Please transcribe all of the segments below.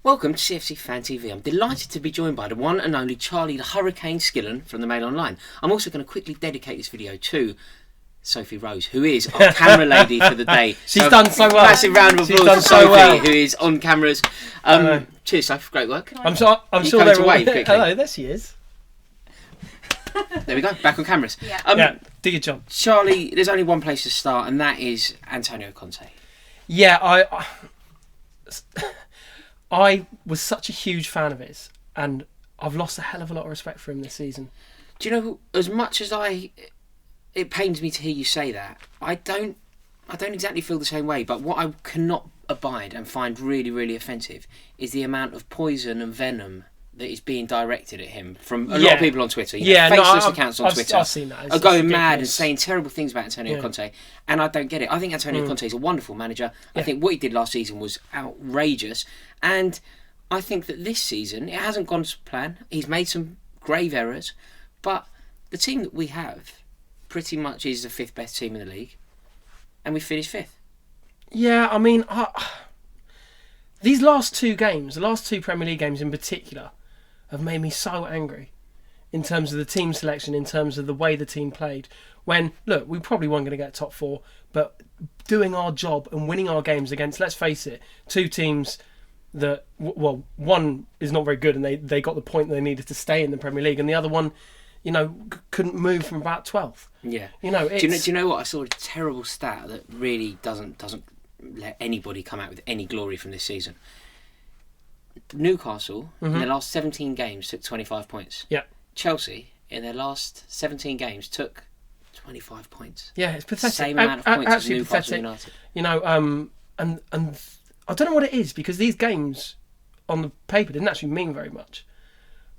Welcome to CFC Fan TV. I'm delighted to be joined by the one and only Charlie the Hurricane Skillen from the Mail Online. I'm also going to quickly dedicate this video to Sophie Rose, who is our camera lady for the day. She's done so well. Massive round of applause to Sophie, who is on cameras. Cheers, Sophie. Great work. I'm sure they're all... Hello, there she is. There we go. Back on cameras. Yeah, do your job. Charlie, there's only one place to start, and that is Antonio Conte. Yeah, I was such a huge fan of his, and I've lost a hell of a lot of respect for him this season. Do you know, as much as it pains me to hear you say that, I don't exactly feel the same way, but what I cannot abide and find really, really offensive is the amount of poison and venom that is being directed at him from a lot of people on Twitter. Faceless accounts on Twitter I've seen that. are going mad and saying terrible things about Antonio Conte, and I don't get it. I think Antonio Conte is a wonderful manager. I think what he did last season was outrageous, and I think that this season it hasn't gone to plan. He's made some grave errors, but the team that we have pretty much is the fifth best team in the league, and we finished fifth. Yeah, I mean, these last two games, the last two Premier League games in particular, have made me so angry in terms of the team selection, in terms of the way the team played. When, look, we probably weren't going to get top four, but doing our job and winning our games against, let's face it, two teams that, well, one is not very good and they got the point they needed to stay in the Premier League, and the other one, couldn't move from about 12th. Yeah. It's... Do you know what? I saw a terrible stat that really doesn't let anybody come out with any glory from this season. Newcastle, in their last 17 games, took 25 points. Yeah. Chelsea, in their last 17 games, took 25 points. Yeah, it's pathetic. Same amount of points as Newcastle United. And I don't know what it is, because these games on the paper didn't actually mean very much.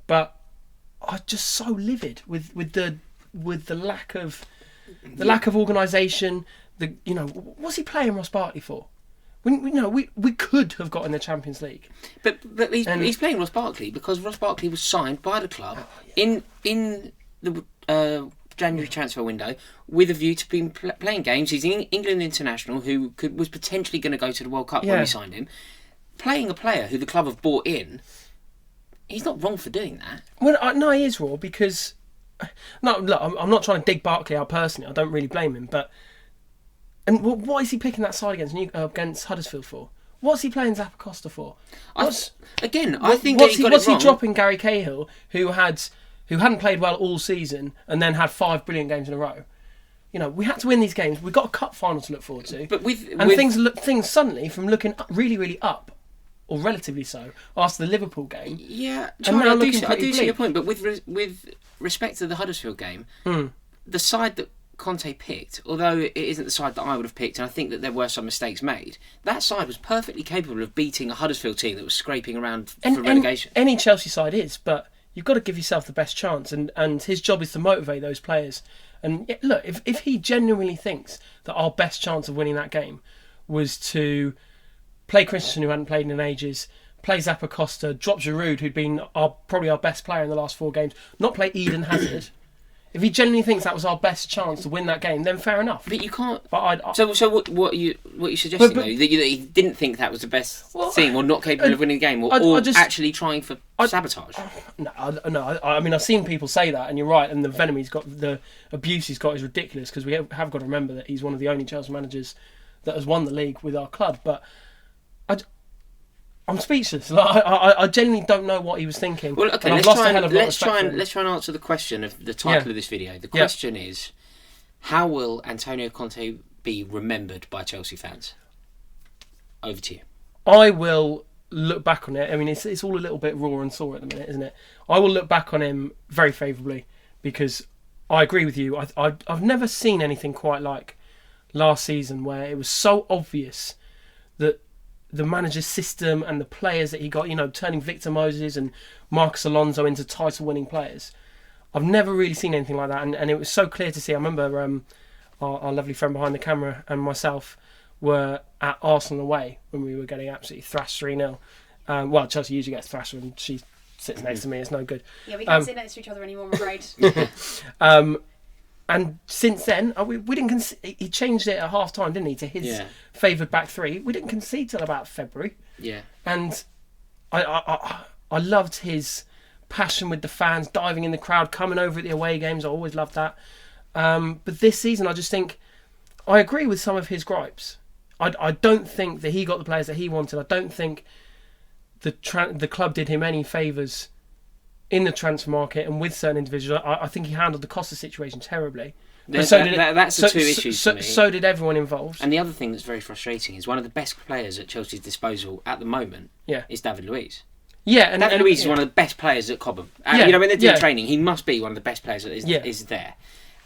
But I'm just so livid with the lack of organisation. What's he playing Ross Barkley for? We could have got in the Champions League. But he's playing Ross Barkley because Ross Barkley was signed by the club in the January transfer window with a view to being playing games. He's an England international who was potentially going to go to the World Cup when we signed him. Playing a player who the club have bought in, he's not wrong for doing that. Well, no, he is wrong because... No, look, I'm not trying to dig Barkley out personally. I don't really blame him, but... And what is he picking that side against Huddersfield for? What's he playing Zappacosta for? I think what's he dropping Gary Cahill, who hadn't played well all season and then had 5 brilliant games in a row? We had to win these games. We've got a cup final to look forward to. But things suddenly from looking really, really up, or relatively so, after the Liverpool game. Yeah, Charlie, I do see your point. But with respect to the Huddersfield game, the side that Conte picked, although it isn't the side that I would have picked, and I think that there were some mistakes made, that side was perfectly capable of beating a Huddersfield team that was scraping around for relegation. Any Chelsea side is, but you've got to give yourself the best chance, and his job is to motivate those players. And look, if he genuinely thinks that our best chance of winning that game was to play Christensen, who hadn't played in ages, play Zappacosta, drop Giroud, who'd been probably our best player in the last 4 games, not play Eden Hazard... If he genuinely thinks that was our best chance to win that game, then fair enough. But you can't. So what are you suggesting though? That he didn't think that was the best team, or not capable of winning the game, or actually trying for sabotage? No. I mean, I've seen people say that, and you're right. And the venom he's got, the abuse he's got, is ridiculous, because we have got to remember that he's one of the only Chelsea managers that has won the league with our club. But I'm speechless. I genuinely don't know what he was thinking. Well, okay, let's try and answer the question of the title of this video. The question is, how will Antonio Conte be remembered by Chelsea fans? Over to you. I will look back on it. I mean, it's all a little bit raw and sore at the minute, isn't it? I will look back on him very favourably, because I agree with you. I've never seen anything quite like last season, where it was so obvious that the manager's system and the players that he got, turning Victor Moses and Marcus Alonso into title-winning players. I've never really seen anything like that, and it was so clear to see. I remember our lovely friend behind the camera and myself were at Arsenal away when we were getting absolutely thrashed 3-0. Well, Chelsea usually gets thrashed when she sits next to me. It's no good. Yeah, we can't sit next to each other anymore, I'm afraid. And since then, we didn't concede. He changed it at half time, didn't he, to his favoured back three. We didn't concede till about February. Yeah. And I loved his passion with the fans, diving in the crowd, coming over at the away games. I always loved that. But this season, I just think I agree with some of his gripes. I don't think that he got the players that he wanted. I don't think the club did him any favours in the transfer market and with certain individuals. I think he handled the Costa situation terribly. That's the two issues for me. So did everyone involved. And the other thing that's very frustrating is one of the best players at Chelsea's disposal at the moment is David Luiz. Yeah, and David Luiz is one of the best players at Cobham. When they're doing training, he must be one of the best players that is there.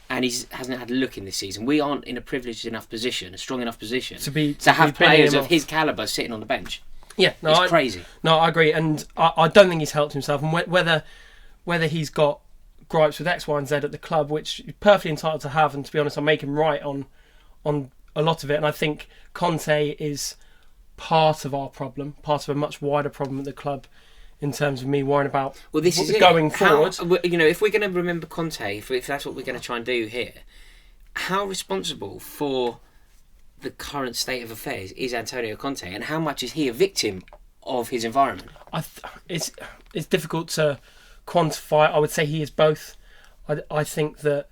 And he hasn't had a look in this season. We aren't in a privileged enough position, a strong enough position, to have players of his calibre sitting on the bench. Yeah, it's crazy. No, I agree, and I don't think he's helped himself. And whether he's got gripes with X, Y, and Z at the club, which you're perfectly entitled to have, and to be honest, I make him right on a lot of it. And I think Conte is part of our problem, part of a much wider problem at the club, in terms of me worrying about this is going forward. If we're going to remember Conte, if that's what we're going to try and do here, how responsible for the current state of affairs is Antonio Conte, and how much is he a victim of his environment? It's difficult to quantify. I would say he is both. I think that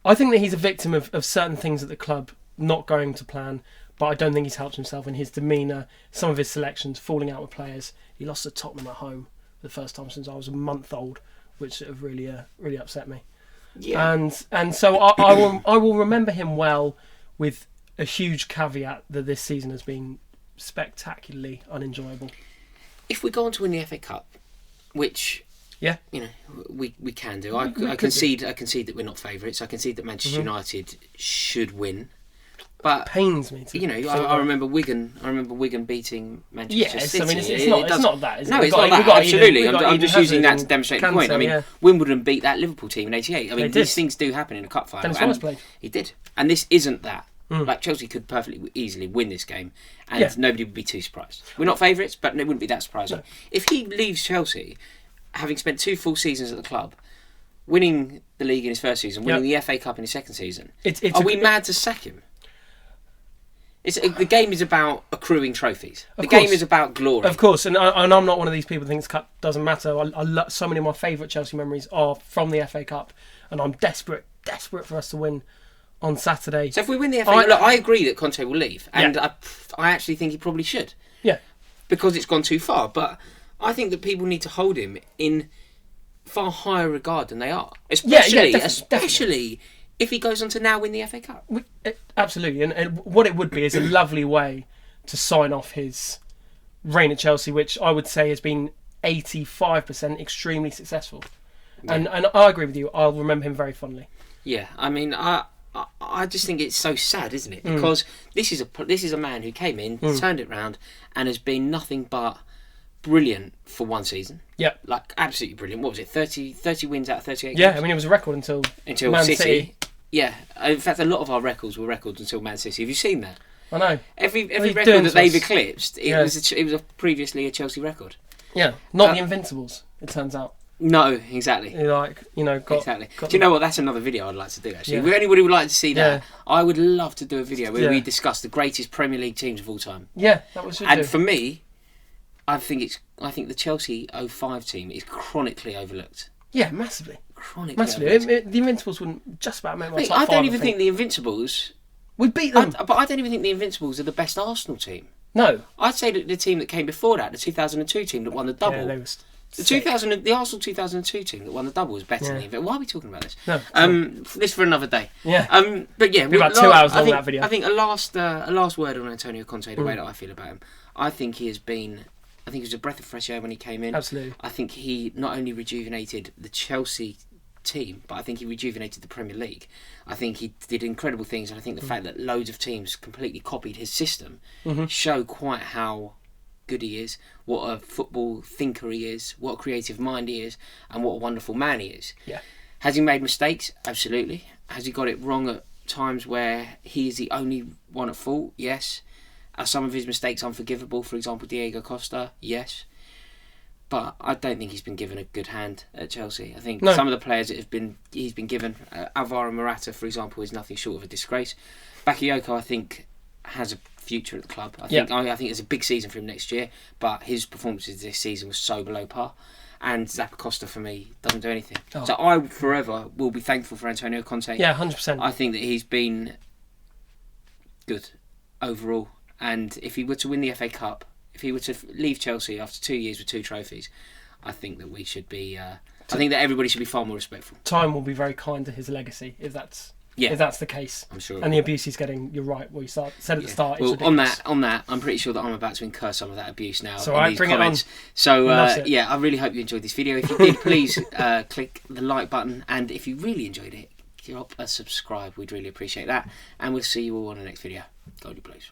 he's a victim of certain things at the club not going to plan, but I don't think he's helped himself in his demeanour, some of his selections, falling out with players. He lost to Tottenham at home for the first time since I was a month old, which sort of really upset me. Yeah. And so I will remember him well, with a huge caveat that this season has been spectacularly unenjoyable. If we go on to win the FA Cup, which we can do. I concede that we're not favourites. I concede that Manchester United should win. But it pains me to I remember Wigan. I remember Wigan beating Manchester City. I mean, it's not that. Is it? No, it's not that. Absolutely, I'm just using that to demonstrate the point. I mean, Wimbledon beat that Liverpool team in '88. I mean, these things do happen in a cup final. Dennis played. He did, and this isn't that. Like, Chelsea could perfectly easily win this game, and nobody would be too surprised. We're not favourites, but it wouldn't be that surprising. No. If he leaves Chelsea, having spent 2 full seasons at the club, winning the league in his first season, winning the FA Cup in his second season, are we mad to sack him? The game is about accruing trophies. The game is about glory. Of course, and I'm not one of these people who thinks Cup doesn't matter. So many of my favourite Chelsea memories are from the FA Cup, and I'm desperate for us to win on Saturday. So if we win the FA Cup, I agree that Conte will leave, and I actually think he probably should. Yeah. Because it's gone too far, but I think that people need to hold him in far higher regard than they are. Especially if he goes on to now win the FA Cup. Absolutely, and what it would be is a lovely way to sign off his reign at Chelsea, which I would say has been 85% extremely successful. Yeah. And I agree with you. I'll remember him very fondly. Yeah, I mean, I just think it's so sad, isn't it? Because this is a man who came in, turned it round, and has been nothing but brilliant for one season. Yeah. Like, absolutely brilliant. What was it, 30 wins out of 38 Yeah, games? I mean, it was a record until Man City. Yeah. In fact, a lot of our records were records until Man City. Have you seen that? I know. Every record that they've eclipsed, it was previously a Chelsea record. Yeah. Not the Invincibles, it turns out. No, exactly. Exactly. Do you know what? That's another video I'd like to do, actually. If anybody would like to see that, I would love to do a video where we discuss the greatest Premier League teams of all time. Yeah, that was. And for me, I think the Chelsea 05 team is chronically overlooked. Yeah, massively. Massively. The Invincibles wouldn't just about make my top 5. I don't even think the Invincibles. We beat them. But I don't even think the Invincibles are the best Arsenal team. No. I'd say that the team that came before that, the 2002 team that won the double. Yeah, they were the Arsenal 2002 team that won the double was better than the Invincibles. Why are we talking about this? No. This for another day. Yeah. But yeah, about 2 hours long, that video. I think a last word on Antonio Conte, the way that I feel about him. I think he was a breath of fresh air when he came in. Absolutely. I think he not only rejuvenated the Chelsea team, but I think he rejuvenated the Premier League. I think he did incredible things, and I think the fact that loads of teams completely copied his system show quite how good he is, what a football thinker he is, what a creative mind he is, and what a wonderful man he is. Yeah. Has he made mistakes? Absolutely. Has he got it wrong at times where he is the only one at fault? Yes. Are some of his mistakes unforgivable? For example, Diego Costa? Yes. But I don't think he's been given a good hand at Chelsea. I think some of the players that he's been given, Alvaro Morata, for example, is nothing short of a disgrace. Bakayoko, I think, has a future at the club. I think it's a big season for him next year, but his performances this season were so below par. And Zappacosta, for me, doesn't do anything. Oh. So I forever will be thankful for Antonio Conte. Yeah, 100%. I think that he's been good overall. And if he were to win the FA Cup, if he were to leave Chelsea after 2 years with 2 trophies, I think that we should be... I think that everybody should be far more respectful. Time will be very kind to his legacy, if that's the case. I'm sure. And the abuse he's getting, you're right, what you said at the start. Well, on that, I'm pretty sure that I'm about to incur some of that abuse now. So I bring comments. It on. So I really hope you enjoyed this video. If you did, please click the like button, and if you really enjoyed it, drop a subscribe. We'd really appreciate that. And we'll see you all on the next video. Go on, you please.